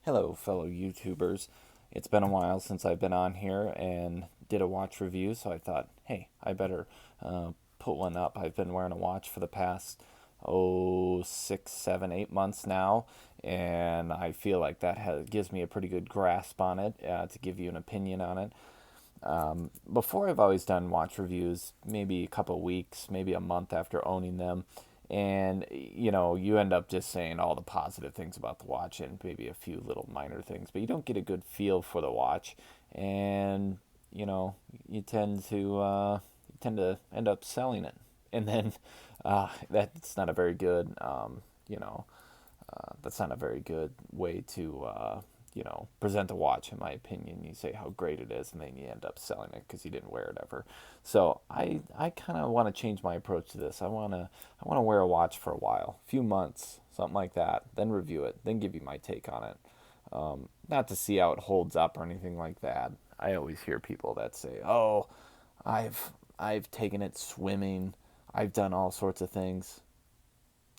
Hello, fellow YouTubers. It's been a while since I've been on here and did a watch review, so I thought, hey, I better put one up. I've been wearing a watch for the past, 6, 7, 8 months now, and I feel like gives me a pretty good grasp on it to give you an opinion on it. Before, I've always done watch reviews, maybe a couple weeks, maybe a month after owning them. And, you end up just saying all the positive things about the watch and maybe a few little minor things, but you don't get a good feel for the watch. And, you tend to end up selling it. And then that's not a very good, that's not a very good way to present a watch, in my opinion. You say how great it is, and then you end up selling it because you didn't wear it ever. So I kind of want to change my approach to this. I want to wear a watch for a while, a few months, something like that, then review it, then give you my take on it. Not to see how it holds up or anything like that. I always hear people that say, "Oh, I've taken it swimming. I've done all sorts of things.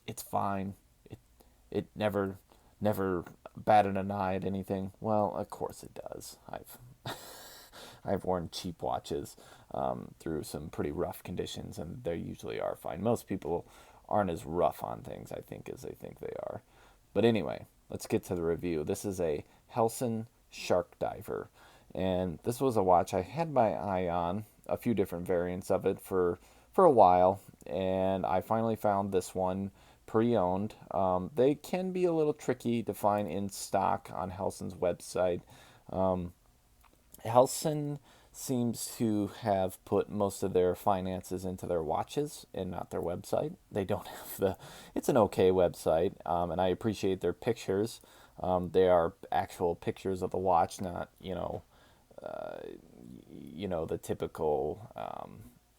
It's fine. It never batted an eye at anything." Well, of course it does. I've worn cheap watches through some pretty rough conditions, and they usually are fine. Most people aren't as rough on things, I think, as they think they are. But anyway, let's get to the review. This is a Helson Shark Diver, and this was a watch I had my eye on, a few different variants of it for a while, and I finally found this one pre-owned. They can be a little tricky to find in stock on Helson's website. Um, Helson seems to have put most of their finances into their watches and not their website. They don't have the. It's an okay website, and I appreciate their pictures. They are actual pictures of the watch, not the typical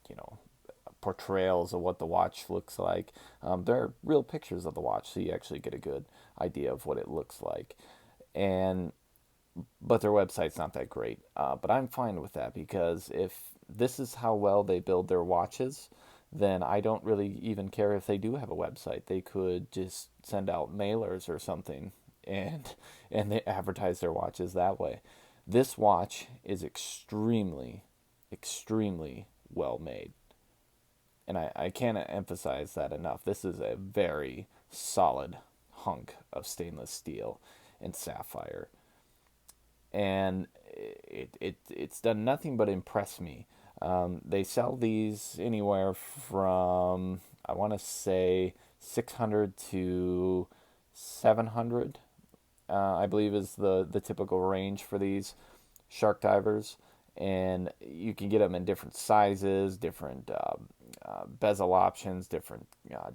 you know portrayals of what the watch looks like. They're real pictures of the watch, so you actually get a good idea of what it looks like. And but their website's not that great. But I'm fine with that because if this is how well they build their watches, then I don't really even care if they do have a website. They could just send out mailers or something and they advertise their watches that way. This watch is extremely well made. And I can't emphasize that enough. This is a very solid hunk of stainless steel and sapphire, and it's done nothing but impress me. They sell these anywhere from, I want to say, 600 to 700. I believe is the typical range for these shark divers, and you can get them in different sizes, different bezel options, different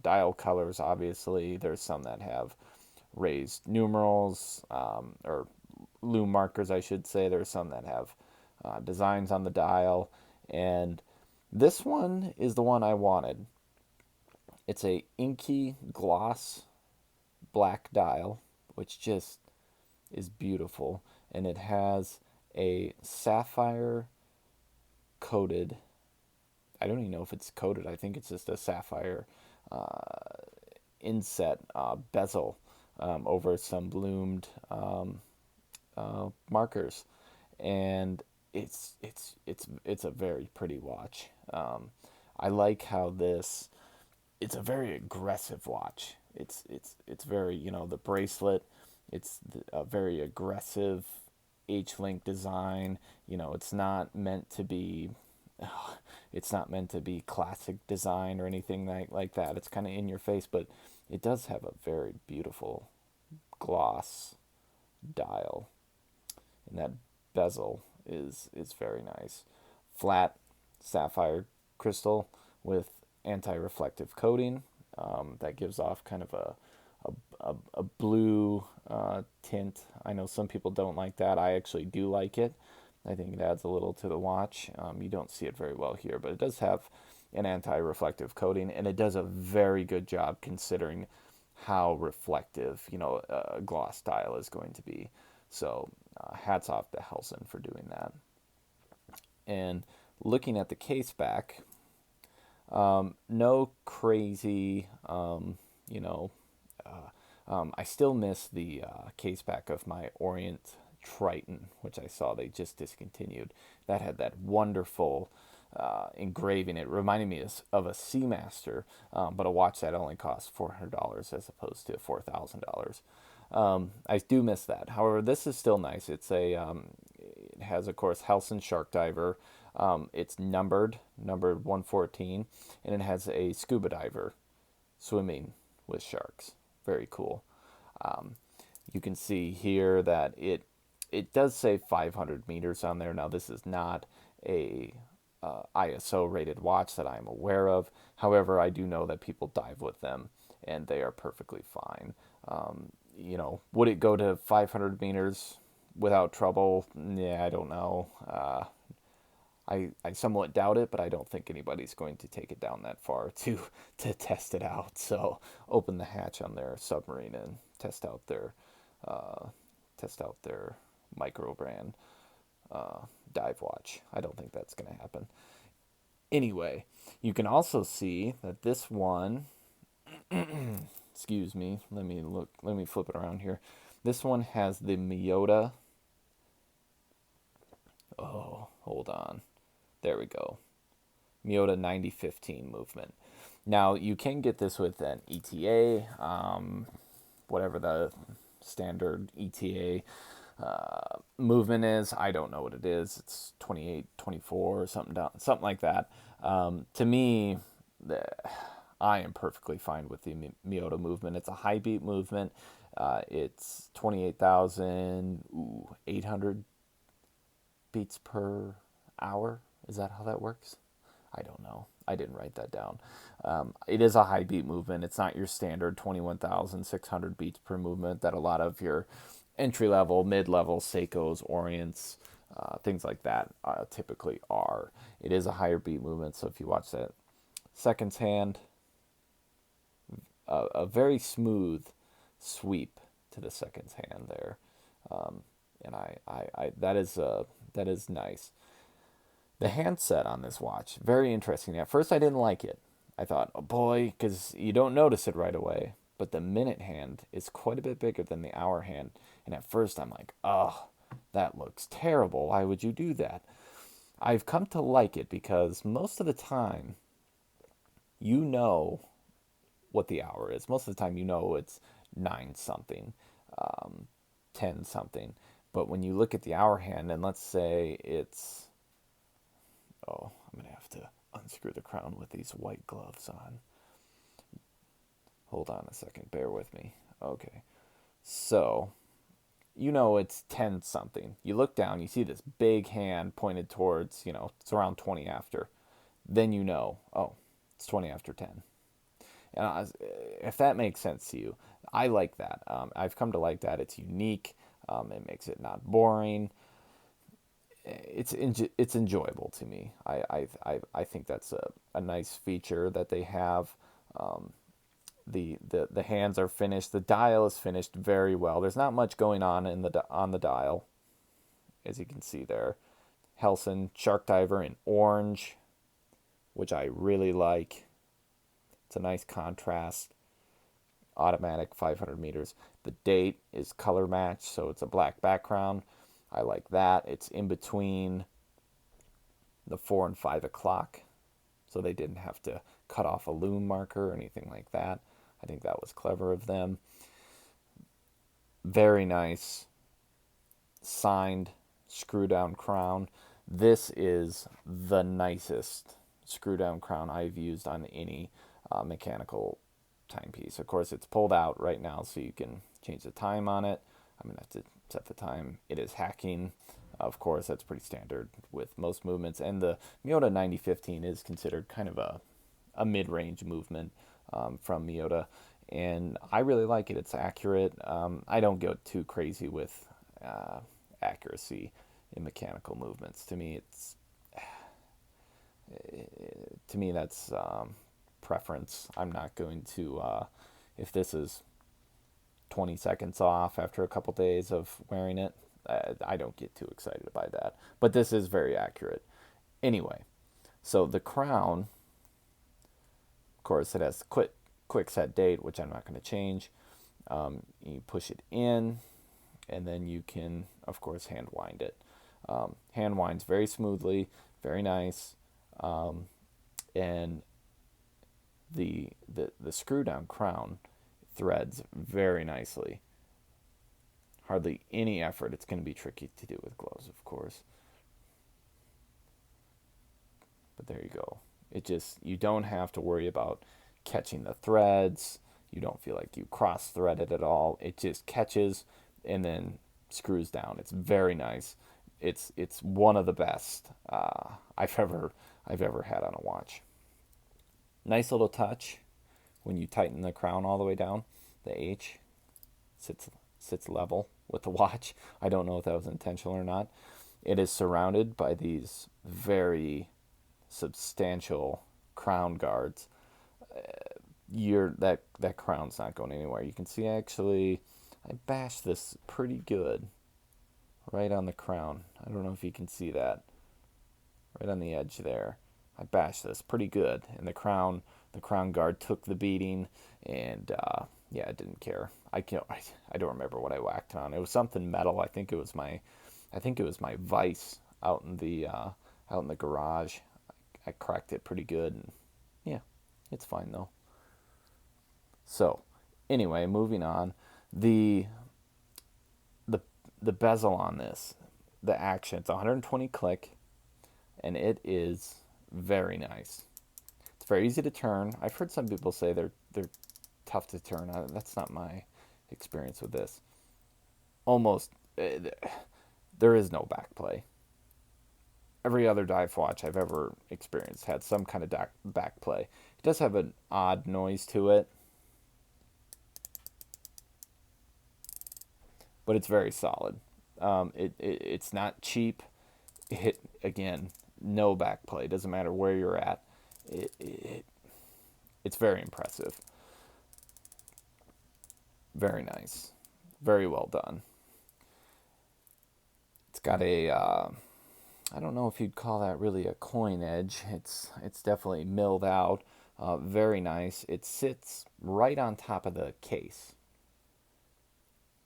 dial colors. Obviously, there's some that have raised numerals, or loom markers, I should say. There's some that have designs on the dial, and this one is the one I wanted. It's a inky gloss black dial, which just is beautiful, and it has a sapphire coated. I don't even know if it's coated. I think it's just a sapphire inset bezel over some bloomed markers, and it's a very pretty watch. I like how this. It's a very aggressive watch. It's very, the bracelet. It's a very aggressive H-link design. It's not meant to be. It's not meant to be classic design or anything like that. It's kind of in your face, but it does have a very beautiful gloss dial, and that bezel is very nice. Flat sapphire crystal with anti-reflective coating that gives off kind of a blue tint. I know some people don't like that. I actually do like it. I think it adds a little to the watch. You don't see it very well here, but it does have an anti-reflective coating, and it does a very good job considering how reflective, a gloss dial is going to be. So, hats off to Helson for doing that. And looking at the case back, no crazy, I still miss the case back of my Orient Triton, which I saw they just discontinued. That had that wonderful engraving. It reminded me of a Seamaster, but a watch that only cost $400 as opposed to $4,000. I do miss that. However, this is still nice. It has, of course, Helson Shark Diver. It's numbered 114, and it has a scuba diver swimming with sharks. Very cool. Um, you can see here that it does say 500 meters on there. Now, this is not a ISO rated watch that I'm aware of. However, I do know that people dive with them and they are perfectly fine. Would it go to 500 meters without trouble? Yeah, I don't know. I somewhat doubt it, but I don't think anybody's going to take it down that far to test it out. So open the hatch on their submarine and uh, test out their micro brand dive watch. I don't think that's going to happen. Anyway, you can also see that this one, excuse me, let me flip it around here. This one has the Miyota. Oh, hold on. There we go. Miyota 9015 movement. Now, you can get this with an ETA, whatever the standard ETA movement is. I don't know what it is. It's 28, 24 or something like that. To me, I am perfectly fine with the Miyota movement. It's a high beat movement. It's 28,800 beats per hour. Is that how that works? I don't know. I didn't write that down. It is a high beat movement. It's not your standard 21,600 beats per movement that a lot of your entry level, mid level Seikos, Orients, things like that typically are. It is a higher beat movement. So if you watch that seconds hand, a very smooth sweep to the seconds hand there, and that is nice. The handset on this watch, very interesting. At first, I didn't like it. I thought, oh boy, because you don't notice it right away. But the minute hand is quite a bit bigger than the hour hand. And at first, I'm like, oh, that looks terrible. Why would you do that? I've come to like it because most of the time, you know what the hour is. Most of the time, you know it's 9 something, 10 something. But when you look at the hour hand, and let's say it's, oh, I'm going to have to unscrew the crown with these white gloves on. Hold on a second. Bear with me. Okay. So, you know it's 10 something. You look down, you see this big hand pointed towards, it's around 20 after. Then you know, oh, it's 20 after 10. And if that makes sense to you, I like that. I've come to like that. It's unique. It makes it not boring. It's enjoyable to me. I think that's a nice feature that they have. The hands are finished. The dial is finished very well. There's not much going on on the dial, as you can see there. Helson Shark Diver in orange, which I really like. It's a nice contrast. Automatic 500 meters. The date is color matched, so it's a black background. I like that. It's in between the 4 and 5 o'clock, so they didn't have to cut off a loom marker or anything like that. I think that was clever of them. Very nice. Signed screw down crown. This is the nicest screw down crown I've used on any mechanical timepiece. Of course, it's pulled out right now, so you can change the time on it. I'm going to have to set the time. It is hacking. Of course, that's pretty standard with most movements. And the Miyota 9015 is considered kind of a mid-range movement from Miyota. And I really like it. It's accurate. I don't go too crazy with accuracy in mechanical movements. To me, that's preference. I'm not going to, if this is 20 seconds off after a couple days of wearing it, I don't get too excited by that. But this is very accurate. Anyway, so the crown, of course, it has quick set date, which I'm not going to change. You push it in, and then you can, of course, hand wind it. Hand winds very smoothly, very nice, and the screw down crown threads very nicely. Hardly any effort. It's going to be tricky to do with gloves, of course. But there you go. It just, you don't have to worry about catching the threads. You don't feel like you cross threaded at all. It just catches and then screws down. It's very nice. It's one of the best I've ever had on a watch. Nice little touch when you tighten the crown all the way down. The H sits level with the watch. I don't know if that was intentional or not. It is surrounded by these very substantial crown guards. That crown's not going anywhere. You can see actually I bashed this pretty good right on the crown. I don't know if you can see that. Right on the edge there. I bashed this pretty good, and the crown guard took the beating, and yeah, I didn't care. I don't remember what I whacked on. It was something metal. I think it was my vise out in the garage. I cracked it pretty good, and yeah, it's fine though. So, anyway, moving on. The the the bezel on this, the action, it's 120 click, and it is very nice. It's very easy to turn. I've heard some people say they're tough to turn. That's not my experience with this. Almost, there is no back play. Every other dive watch I've ever experienced had some kind of back play. It does have an odd noise to it, but it's very solid. It's not cheap. Again, no back play. Doesn't matter where you're at. It's very impressive. Very nice. Very well done. It's got a I don't know if you'd call that really a coin edge. It's definitely milled out. Very nice. It sits right on top of the case,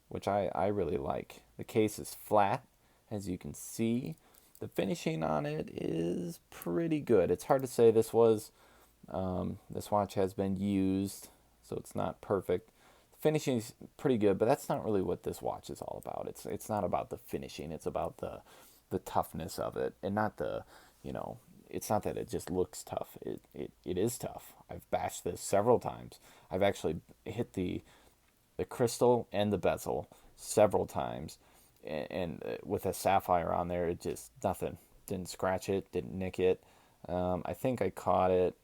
which I really like. The case is flat, as you can see. The finishing on it is pretty good. It's hard to say this watch has been used, so it's not perfect. The finishing is pretty good, but that's not really what this watch is all about. It's not about the finishing. It's about the toughness of it, and not it's not that it just looks tough. It is tough. I've bashed this several times. I've actually hit the crystal and the bezel several times, and with a sapphire on there, it just nothing. Didn't scratch it, didn't nick it. I think I caught it.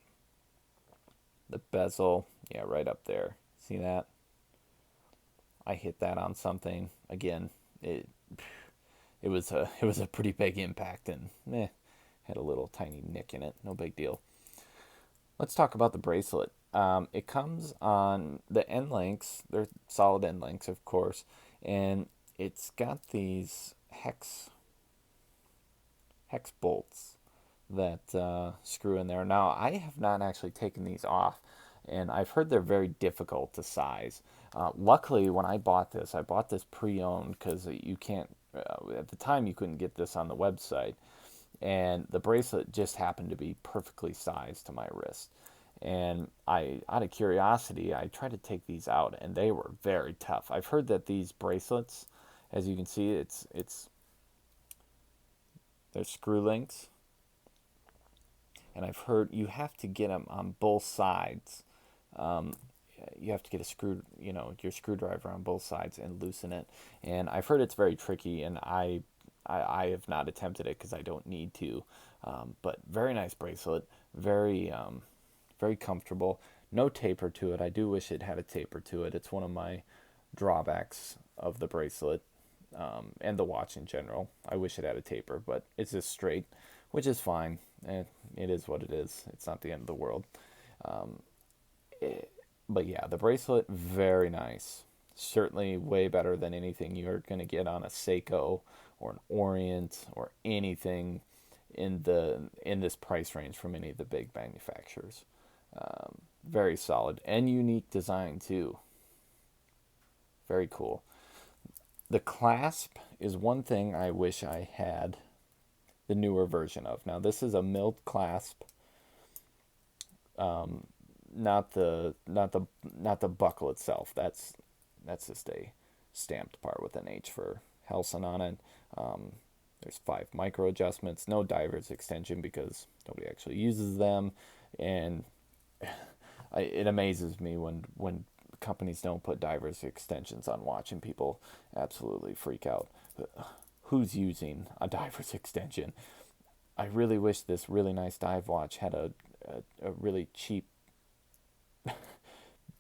The bezel, yeah, right up there. See that? I hit that on something. Again, it was a pretty big impact, and had a little tiny nick in it. No big deal. Let's talk about the bracelet. It comes on the end links. They're solid end links, of course, and it's got these hex bolts that screw in there. Now, I have not actually taken these off, and I've heard they're very difficult to size. Luckily, when I bought this pre-owned because you can't. At the time, you couldn't get this on the website, and the bracelet just happened to be perfectly sized to my wrist. And out of curiosity, I tried to take these out, and they were very tough. I've heard that these bracelets, as you can see, they're screw links, and I've heard you have to get them on both sides. Um, you have to get your screwdriver on both sides and loosen it. And I've heard it's very tricky, and I have not attempted it because I don't need to. But very nice bracelet, very comfortable. No taper to it. I do wish it had a taper to it. It's one of my drawbacks of the bracelet, and the watch in general. I wish it had a taper, but it's just straight, which is fine. It is what it is. It's not the end of the world. Um, but yeah, the bracelet, very nice. Certainly way better than anything you're going to get on a Seiko or an Orient or anything in this price range from any of the big manufacturers. Very solid and unique design too. Very cool. The clasp is one thing I wish I had the newer version of. Now this is a milled clasp, not the buckle itself. That's just a stamped part with an H for Helson on it. Um, there's 5 micro adjustments, no diver's extension because nobody actually uses them, and it amazes me when companies don't put divers extensions on watch, and people absolutely freak out. Who's using a diver's extension? I really wish this really nice dive watch had a really cheap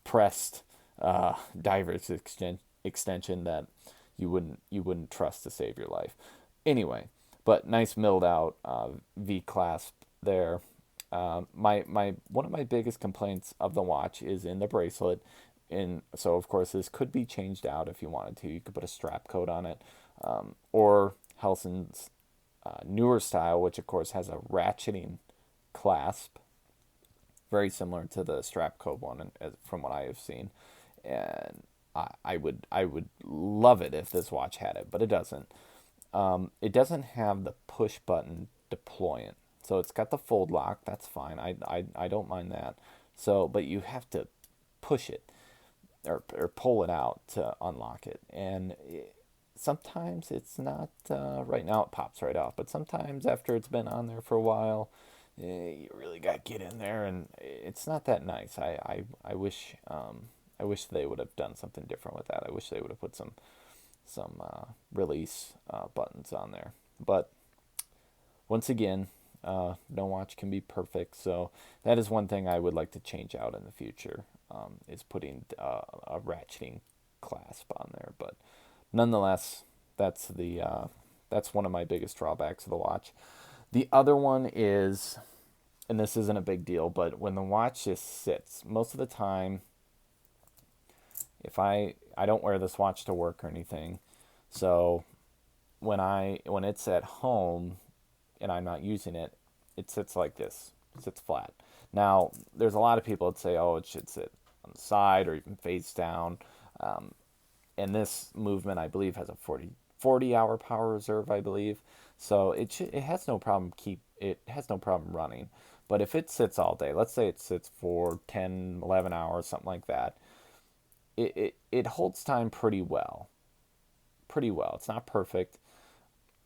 pressed diver's extension that you wouldn't trust to save your life. Anyway, but nice milled out V clasp there. My one of my biggest complaints of the watch is in the bracelet. And so of course this could be changed out if you wanted to. You could put a strap coat on it, or Helson's newer style, which of course has a ratcheting clasp, very similar to the strap coat one, from what I have seen. And I would love it if this watch had it, but it doesn't. It doesn't have the push button deployant. So it's got the fold lock. That's fine. I don't mind that. So, but you have to push it or pull it out to unlock it. And sometimes it's not, right now it pops right off. But sometimes after it's been on there for a while, you really got to get in there, and it's not that nice. I wish they would have done something different with that. I wish they would have put some release buttons on there. But once again, no watch can be perfect, so that is one thing I would like to change out in the future, is putting a ratcheting clasp on there. But nonetheless, that's one of my biggest drawbacks of the watch. The other one is, and this isn't a big deal, but when the watch just sits, most of the time, if I don't wear this watch to work or anything, so when it's at home and I'm not using it, it sits like this. It sits flat. Now, there's a lot of people that say, oh, it should sit on the side or even face down. And this movement, I believe, has a 40-hour power reserve, I believe. So it has no problem running. But if it sits all day, let's say it sits for 10, 11 hours, something like that, it holds time pretty well. Pretty well. It's not perfect.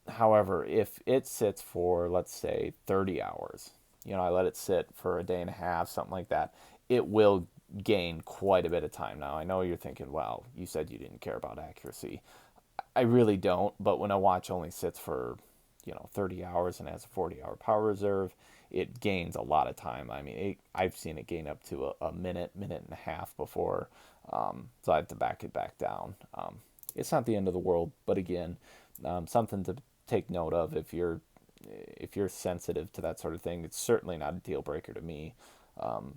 However, if it sits for, let's say, 30 hours, I let it sit for a day and a half, something like that, it will gain quite a bit of time. Now, I know you're thinking, well, you said you didn't care about accuracy. I really don't, but when a watch only sits for, 30 hours and has a 40-hour power reserve, it gains a lot of time. I mean, I've seen it gain up to a minute and a half before, so I have to back it back down. It's not the end of the world, but again, something to take note of if you're sensitive to that sort of thing. It's certainly not a deal breaker to me. Um,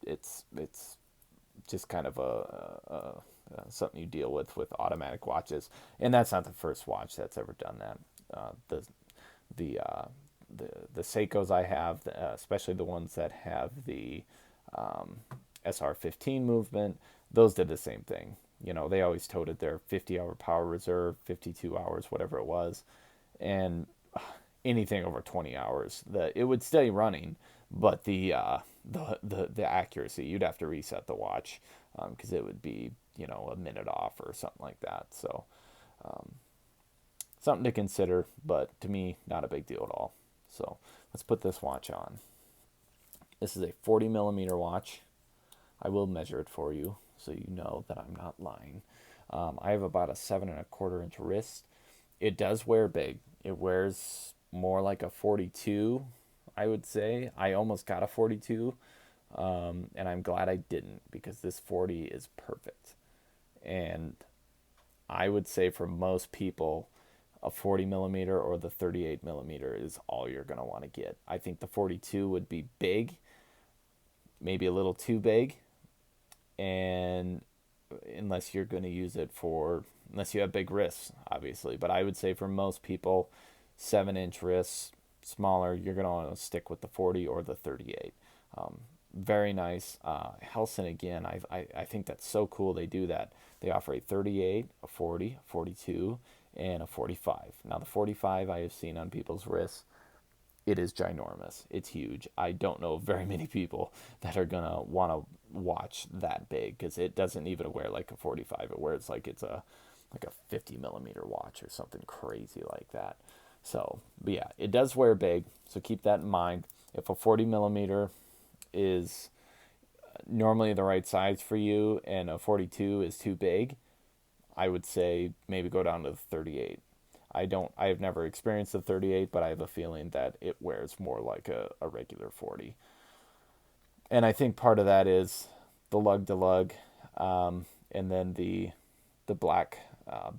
it's just kind of something you deal with automatic watches, and that's not the first watch that's ever done that. The Seikos I have, especially the ones that have the SR15 movement, those did the same thing. They always toted their 50-hour power reserve, 52 hours, whatever it was, and anything over 20 hours, it would stay running, but the accuracy, you'd have to reset the watch, because it would be a minute off or something like that. So something to consider, but to me, not a big deal at all. So let's put this watch on. This is a 40 millimeter watch. I will measure it for you so you know that I'm not lying. I have about a 7.25 inch wrist. It does wear big. It wears more like a 42, I would say. I almost got a 42, and I'm glad I didn't, because this 40 is perfect. And I would say for most people, a 40 millimeter or the 38 millimeter is all you're going to want to get. I think the 42 would be big, maybe a little too big, and unless you're going to use it unless you have big wrists, obviously. But I would say for most people, 7-inch wrists, smaller, you're going to want to stick with the 40 or the 38. very nice. Helson, again, I think that's so cool they do that. They offer a 38, a 40, a 42, and a 45. Now, the 45 I have seen on people's wrists, it is ginormous. It's huge. I don't know very many people that are going to want to watch that big, because it doesn't even wear like a 45. It wears like it's a 50 millimeter watch or something crazy like that. So, but yeah, it does wear big. So keep that in mind. If a 40 millimeter is normally the right size for you and a 42 is too big, I would say maybe go down to the 38. I have never experienced the 38, but I have a feeling that it wears more like a regular 40. And I think part of that is the lug to lug, and then the black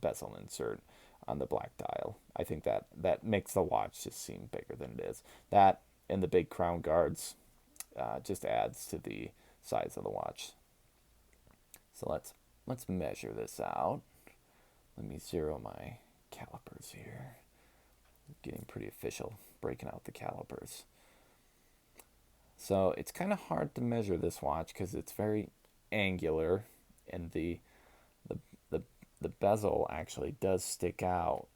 bezel insert on the black dial. I think that makes the watch just seem bigger than it is. That and the big crown guards just adds to the size of the watch. So let's measure this out. Let me zero my calipers here. Getting pretty official, breaking out the calipers. So it's kind of hard to measure this watch because it's very angular, and the, the the bezel actually does stick out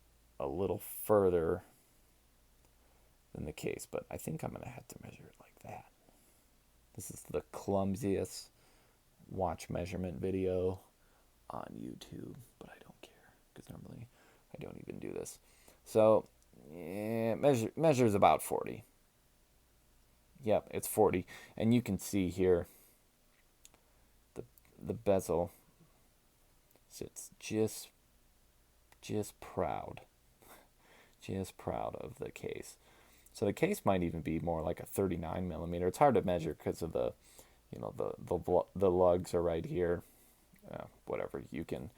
a little further than the case, but I think I'm gonna have to measure it like that. This is the clumsiest watch measurement video on YouTube, but I don't care because normally I don't even do this. So yeah, measures about 40. Yep, it's 40, and you can see here the bezel sits just proud, just proud of the case. So the case might even be more like a 39 millimeter. It's hard to measure because of the, the lugs are right here. Whatever, you can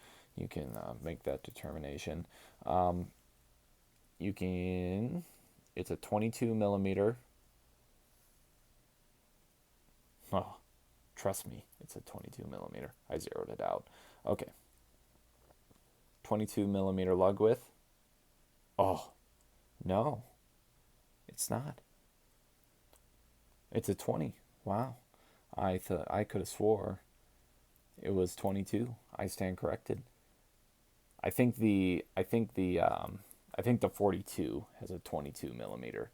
make that determination. You can. It's a 22 millimeter. Oh, trust me, it's a 22 millimeter. I zeroed it out. Okay. 22 millimeter lug width. Oh, no, it's not. It's a 20. Wow. I thought I could have swore it was 22. I stand corrected. I think the 42 has a 22 millimeter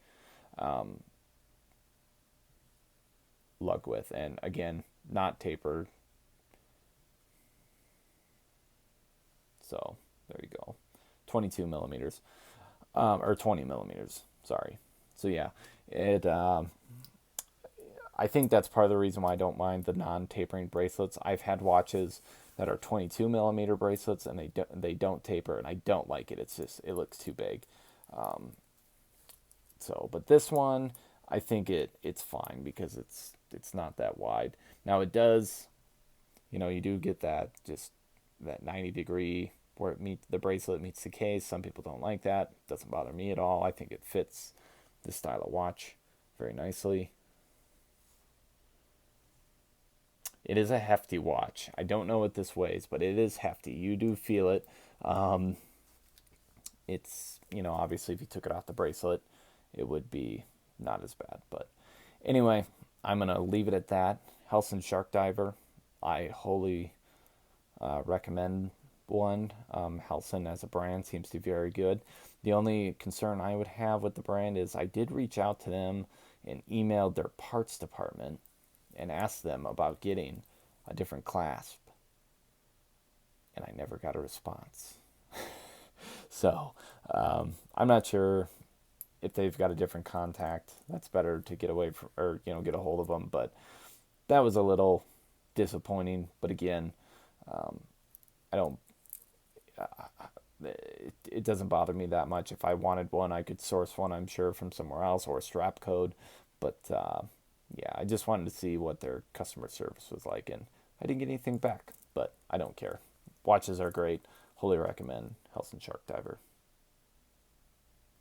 lug width, and again, not tapered. So there you go, 22 millimeters, or 20 millimeters. Sorry. So yeah, it. I think that's part of the reason why I don't mind the non-tapering bracelets. I've had watches that are 22 millimeter bracelets, and they don't taper, and I don't like it. It's just, it looks too big. So, but this one, I think it's fine because it's not that wide. Now it does, you do get that, just that 90-degree where the bracelet meets the case. Some people don't like that. Doesn't bother me at all. I think it fits this style of watch very nicely. It is a hefty watch. I don't know what this weighs, but it is hefty. You do feel it. It's, obviously if you took it off the bracelet, it would be not as bad. But anyway, I'm going to leave it at that. Helson Shark Diver, I wholly recommend one. Helson as a brand seems to be very good. The only concern I would have with the brand is I did reach out to them and emailed their parts department and asked them about getting a different clasp, and I never got a response. So I'm not sure if they've got a different contact. That's better to get away from, or get a hold of them. But that was a little disappointing. But again, I don't. It doesn't bother me that much. If I wanted one, I could source one, I'm sure, from somewhere else, or a strap code. But yeah, I just wanted to see what their customer service was like, and I didn't get anything back. But I don't care. Watches are great. Wholly recommend Helson Shark Diver.